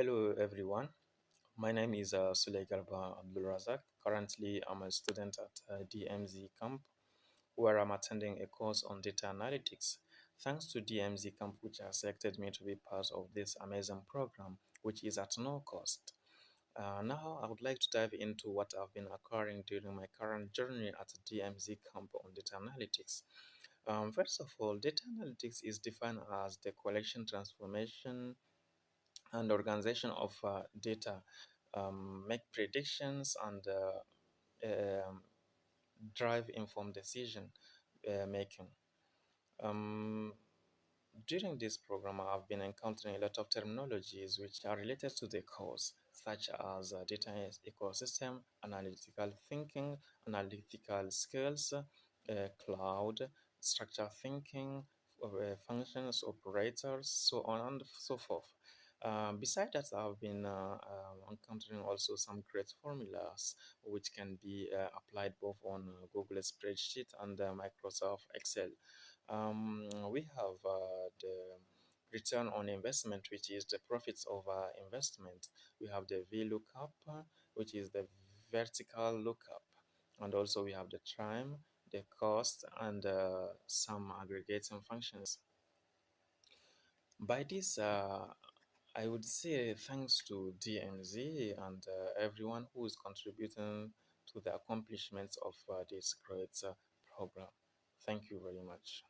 Hello everyone, my name is Abdoul Razak. Currently, I'm a student at DMZ Camp where I'm attending a course on data analytics. Thanks to DMZ Camp, which has selected me to be part of this amazing program, which is at no cost. Now, I would like to dive into what I've been acquiring during my current journey at DMZ Camp on data analytics. First of all, data analytics is defined as the collection, transformation, and organization of data, make predictions, and drive informed decision making. Um, During this program, I've been encountering a lot of terminologies which are related to the course, such as data ecosystem, analytical thinking, analytical skills, cloud, structure thinking, functions, operators, so on and so forth. Besides that, I've been encountering also some great formulas which can be applied both on Google Spreadsheet and Microsoft Excel. We have the return on investment, which is the profits of investment. We have the VLOOKUP, which is the vertical lookup, and also we have the time, the cost, and some aggregating functions. By this, I would say thanks to DMZ and everyone who is contributing to the accomplishments of this great program. Thank you very much.